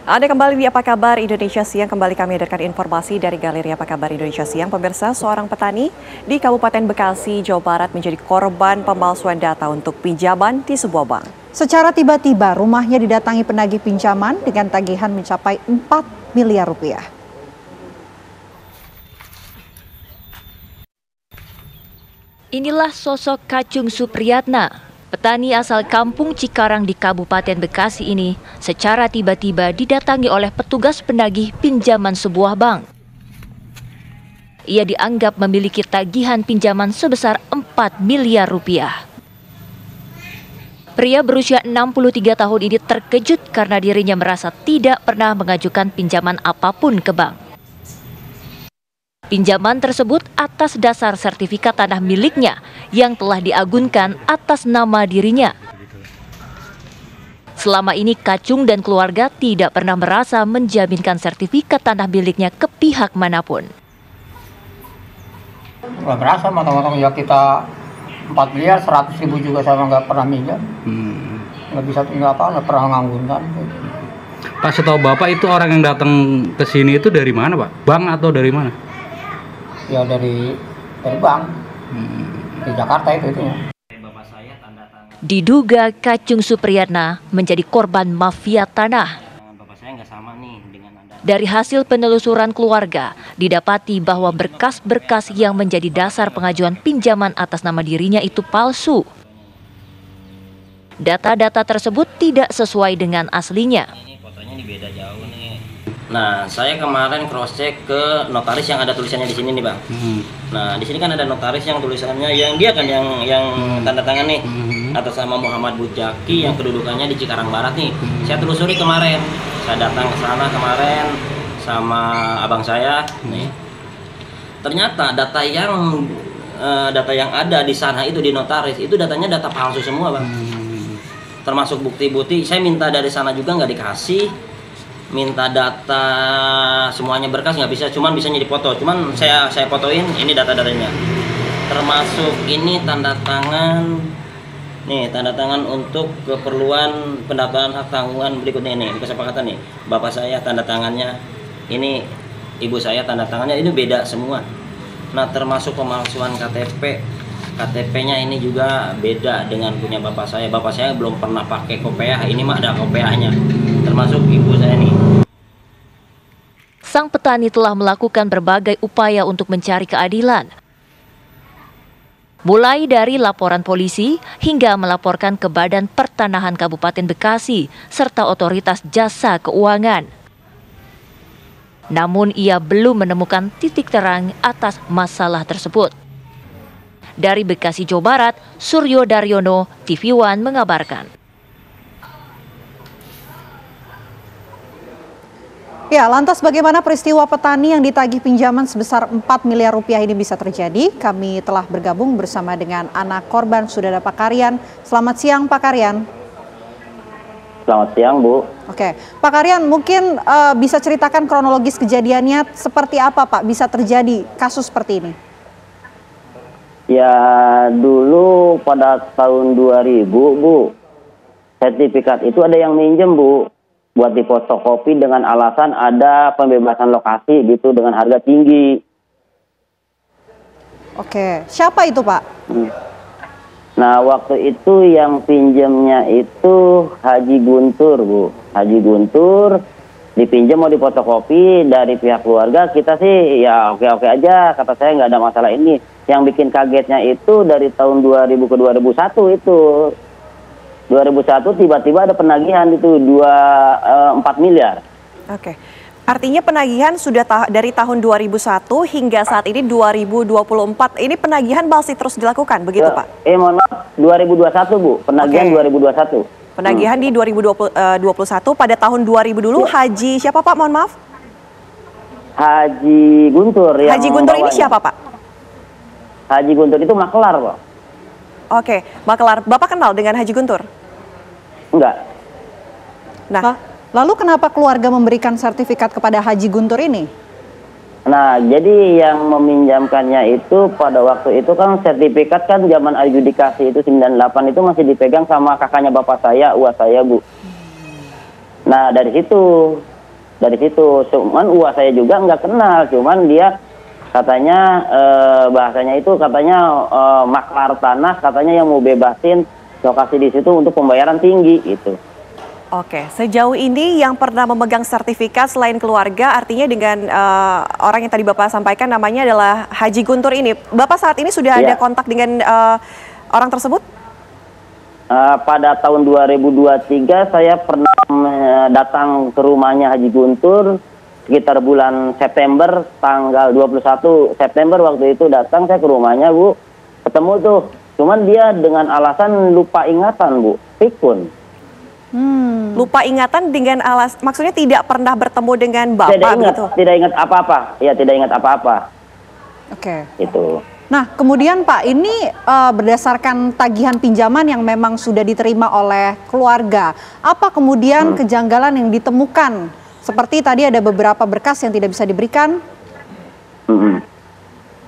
Ada kembali di Apa Kabar Indonesia Siang. Kembali kami hadirkan informasi dari Galeri Apa Kabar Indonesia Siang. Pemirsa, seorang petani di Kabupaten Bekasi, Jawa Barat menjadi korban pemalsuan data untuk pinjaman di sebuah bank. Secara tiba-tiba rumahnya didatangi penagih pinjaman dengan tagihan mencapai 4 miliar rupiah. Inilah sosok Kacung Supriyatna. Petani asal kampung Cikarang di Kabupaten Bekasi ini secara tiba-tiba didatangi oleh petugas penagih pinjaman sebuah bank. Ia dianggap memiliki tagihan pinjaman sebesar 4 miliar rupiah. Pria berusia 63 tahun ini terkejut karena dirinya merasa tidak pernah mengajukan pinjaman apapun ke bank. Pinjaman tersebut atas dasar sertifikat tanah miliknya yang telah diagunkan atas nama dirinya. Selama ini Kacung dan keluarga tidak pernah merasa menjaminkan sertifikat tanah miliknya ke pihak manapun. Nggak berasa, matang-matang ya kita 4 miliar, 100 ribu juga sama nggak pernah minjam. Nggak bisa, nggak pernah nganggunkan. Pak, setahu Bapak itu orang yang datang ke sini itu dari mana, Pak? Bank atau dari mana? Ya dari bank di Jakarta itu ya. Diduga Kacung Supriyatna menjadi korban mafia tanah. Dari hasil penelusuran keluarga, didapati bahwa berkas-berkas yang menjadi dasar pengajuan pinjaman atas nama dirinya itu palsu. Data-data tersebut tidak sesuai dengan aslinya. Ini fotonya ini beda jauh nih. Nah, saya kemarin cross check ke notaris yang ada tulisannya di sini nih, Bang. Nah, di sini kan ada notaris yang tulisannya yang dia kan yang tanda tangan nih atas nama Muhammad Bujaki yang kedudukannya di Cikarang Barat nih. Saya telusuri kemarin. Saya datang ke sana kemarin sama abang saya nih. Ternyata data yang ada di sana itu di notaris itu datanya data palsu semua, Bang. Termasuk bukti-bukti. Saya minta dari sana juga nggak dikasih. Minta data semuanya berkas nggak bisa, cuman bisanya dipoto. Cuman saya fotoin ini data-datanya. Termasuk ini tanda tangan. Nih, tanda tangan untuk keperluan pendaftaran hak tanggungan berikutnya ini. Kesepakatan nih. Bapak saya tanda tangannya. Ini ibu saya tanda tangannya, ini beda semua. Nah, termasuk pemalsuan KTP. KTP-nya ini juga beda dengan punya bapak saya. Bapak saya belum pernah pakai kopiah, ini mah ada kopiahnya. Termasuk ibu saya nih. Sang petani telah melakukan berbagai upaya untuk mencari keadilan. Mulai dari laporan polisi hingga melaporkan ke Badan Pertanahan Kabupaten Bekasi serta Otoritas Jasa Keuangan. Namun ia belum menemukan titik terang atas masalah tersebut. Dari Bekasi, Jawa Barat, Suryo Daryono, TV One mengabarkan. Ya, lantas bagaimana peristiwa petani yang ditagih pinjaman sebesar 4 miliar rupiah ini bisa terjadi? Kami telah bergabung bersama dengan anak korban, sudah ada Pak Karyan. Selamat siang, Pak Karyan. Selamat siang, Bu. Oke, Pak Karyan, mungkin bisa ceritakan kronologis kejadiannya seperti apa, Pak, bisa terjadi kasus seperti ini? Ya, dulu pada tahun 2000, Bu, sertifikat itu ada yang minjem, Bu, buat difotokopi dengan alasan ada pembebasan lokasi gitu dengan harga tinggi. Oke, siapa itu, Pak? Nah, waktu itu yang pinjemnya itu Haji Guntur, Bu. Haji Guntur dipinjam mau difotokopi dari pihak keluarga, kita sih ya oke-oke aja, kata saya nggak ada masalah ini. Yang bikin kagetnya itu dari tahun 2000 ke 2001 itu. 2001 tiba-tiba ada penagihan itu 4 miliar. Oke. Artinya penagihan sudah dari tahun 2001 hingga saat ini 2024. Ini penagihan masih terus dilakukan, begitu Pak? Mohon maaf, 2021 Bu, penagihan 2021. Penagihan di 2021 pada tahun 2000 dulu. Haji siapa Pak, mohon maaf? Haji Guntur. Haji Guntur ini siapa Pak? Haji Guntur itu makelar, Pak. Oke, makelar. Bapak kenal dengan Haji Guntur? Enggak. Nah, lalu kenapa keluarga memberikan sertifikat kepada Haji Guntur ini? Nah, jadi yang meminjamkannya itu pada waktu itu kan sertifikat kan zaman adjudikasi itu 98 itu masih dipegang sama kakaknya bapak saya, uas saya, Bu. Nah, dari situ dari situ. Cuman uang saya juga nggak kenal, cuman dia katanya bahasanya itu katanya maklar tanah, katanya yang mau bebasin lokasi di situ untuk pembayaran tinggi gitu. Oke, sejauh ini yang pernah memegang sertifikat selain keluarga, artinya dengan orang yang tadi Bapak sampaikan namanya adalah Haji Guntur ini. Bapak saat ini sudah ada kontak dengan orang tersebut? Pada tahun 2023 saya pernah datang ke rumahnya Haji Guntur sekitar bulan September, tanggal 21 September waktu itu datang saya ke rumahnya, Bu. Ketemu tuh, cuman dia dengan alasan lupa ingatan, Bu, pikun. Lupa ingatan dengan maksudnya tidak pernah bertemu dengan Bapak Tidak ingat, gitu? Tidak ingat apa-apa, ya tidak ingat apa-apa. Oke. Itu. Nah, kemudian Pak, ini berdasarkan tagihan pinjaman yang memang sudah diterima oleh keluarga, apa kemudian kejanggalan yang ditemukan? Seperti tadi ada beberapa berkas yang tidak bisa diberikan?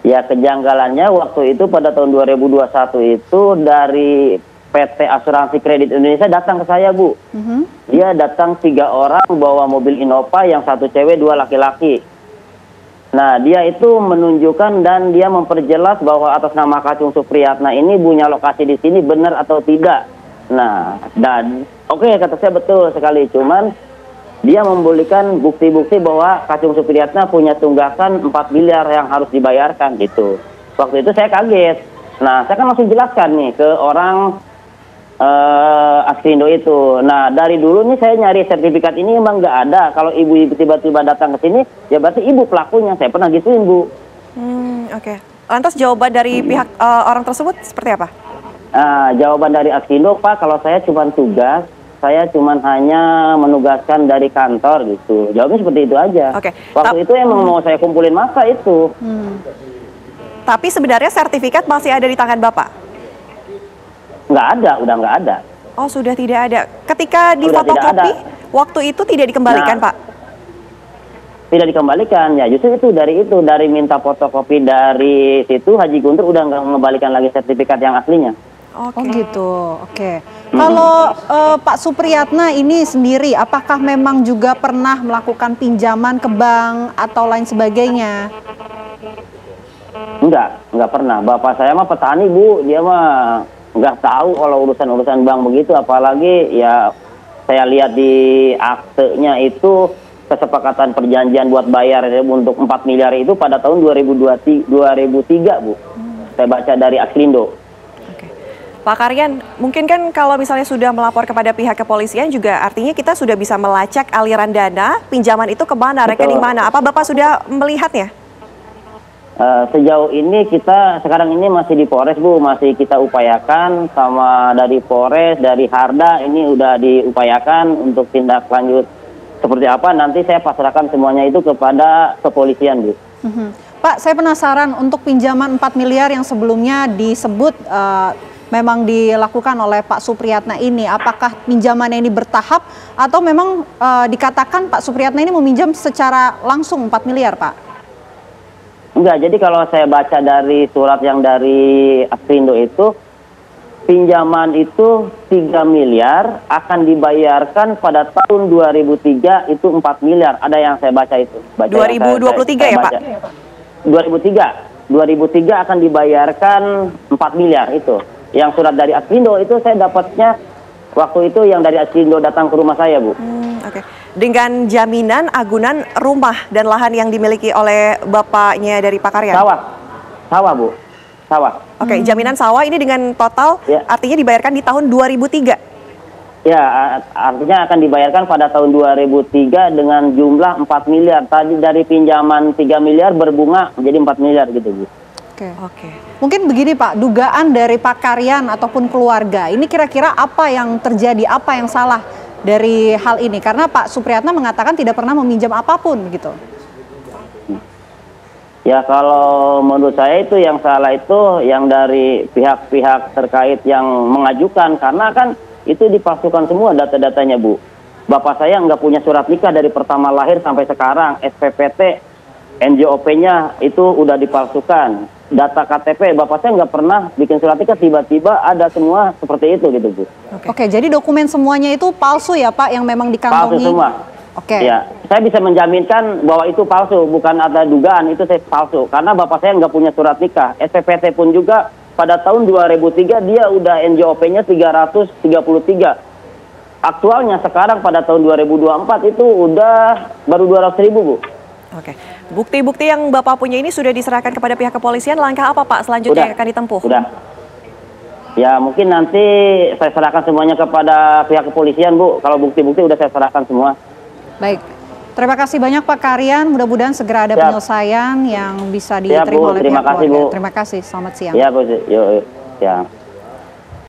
Ya, kejanggalannya waktu itu pada tahun 2021 itu dari PT Asuransi Kredit Indonesia datang ke saya, Bu. Dia datang 3 orang bawa mobil Innova, yang 1 cewek 2 laki-laki. Nah, dia itu menunjukkan dan dia memperjelas bahwa atas nama Kacung Supriyatna ini punya lokasi di sini benar atau tidak. Nah, dan oke, kata saya betul sekali. Cuman dia membolehkan bukti-bukti bahwa Kacung Supriyatna punya tunggakan 4 miliar yang harus dibayarkan gitu. Waktu itu saya kaget. Nah, saya kan langsung jelaskan nih ke orang Askrindo itu. Nah, dari dulu nih saya nyari sertifikat ini emang nggak ada. Kalau ibu tiba-tiba datang ke sini, ya berarti ibu pelakunya. Saya pernah gituin, Bu. Oke. Lantas jawaban dari pihak orang tersebut seperti apa? Jawaban dari Askrindo, Pak, kalau saya cuma tugas, saya cuma hanya menugaskan dari kantor gitu. Jawabnya seperti itu aja. Oke. Waktu itu emang mau saya kumpulin masa itu. Tapi sebenarnya sertifikat masih ada di tangan Bapak? Nggak ada, udah nggak ada. Oh, sudah tidak ada. Ketika di Sudah tidak fotokopi, ada. waktu itu tidak dikembalikan, Nah, Pak? Tidak dikembalikan, ya justru dari minta fotokopi dari situ Haji Guntur udah nggak mengembalikan lagi sertifikat yang aslinya. Oh gitu, oke. Kalau Pak Supriyatna ini sendiri, apakah memang juga pernah melakukan pinjaman ke bank atau lain sebagainya? Enggak pernah. Bapak saya mah petani, Bu, dia mah nggak tahu kalau urusan-urusan bank begitu, apalagi ya saya lihat di aktenya itu kesepakatan perjanjian buat bayar untuk 4 miliar itu pada tahun 2003, Bu. Saya baca dari Askrindo. Pak Karyan, mungkin kan kalau misalnya sudah melapor kepada pihak kepolisian juga artinya kita sudah bisa melacak aliran dana pinjaman itu kemana, rekening mana. Apa Bapak sudah melihatnya? Sejauh ini kita sekarang ini masih di Polres, Bu, masih kita upayakan sama dari Polres, dari Harda ini udah diupayakan untuk tindak lanjut seperti apa, nanti saya pasrahkan semuanya itu kepada kepolisian, Bu. Pak, saya penasaran untuk pinjaman 4 miliar yang sebelumnya disebut memang dilakukan oleh Pak Supriyatna ini, apakah pinjamannya ini bertahap atau memang dikatakan Pak Supriyatna ini meminjam secara langsung 4 miliar, Pak? Enggak, jadi kalau saya baca dari surat yang dari Askrindo itu, pinjaman itu 3 miliar akan dibayarkan pada tahun 2003 itu 4 miliar. Ada yang saya baca itu. 2023 ya, Pak? 2003 akan dibayarkan 4 miliar itu. Yang surat dari Askrindo itu saya dapatnya waktu itu yang dari Askrindo datang ke rumah saya, Bu. Oke. Dengan jaminan agunan rumah dan lahan yang dimiliki oleh bapaknya dari Pak Karyan? Sawah, Bu. Sawah. Oke, jaminan sawah ini dengan total artinya dibayarkan di tahun 2003? Ya, artinya akan dibayarkan pada tahun 2003 dengan jumlah 4 miliar. Tadi dari pinjaman 3 miliar berbunga menjadi 4 miliar gitu, Bu. Oke. Mungkin begini, Pak, dugaan dari Pak Karyan ataupun keluarga, ini kira-kira apa yang terjadi, apa yang salah dari hal ini? Karena Pak Supriyatna mengatakan tidak pernah meminjam apapun gitu. Ya, kalau menurut saya itu yang salah itu yang dari pihak-pihak terkait yang mengajukan, karena kan itu dipalsukan semua data-datanya, Bu. Bapak saya nggak punya surat nikah dari pertama lahir sampai sekarang, SPPT, NJOP-nya itu udah dipalsukan. Data KTP, Bapak saya nggak pernah bikin surat nikah, tiba-tiba ada semua seperti itu gitu, Bu. Oke, jadi dokumen semuanya itu palsu ya, Pak, yang memang dikantongi? Palsu semua. Oke. Ya, saya bisa menjaminkan bahwa itu palsu, bukan ada dugaan itu saya palsu. Karena bapak saya nggak punya surat nikah. SPPT pun juga pada tahun 2003 dia udah NJOP-nya 333. Aktualnya sekarang pada tahun 2024 itu udah baru 200.000, Bu. Oke, bukti-bukti yang Bapak punya ini sudah diserahkan kepada pihak kepolisian. Langkah apa Pak selanjutnya yang akan ditempuh? Udah. Ya mungkin nanti saya serahkan semuanya kepada pihak kepolisian, Bu. Kalau bukti-bukti udah saya serahkan semua. Baik, terima kasih banyak Pak Karyan. Mudah-mudahan segera ada penyelesaian yang bisa Siap, diterima Bu. oleh Terima pihak kasih, keluarga. Bu. Terima kasih, selamat siang. Ya, Bu. Yuk. Ya.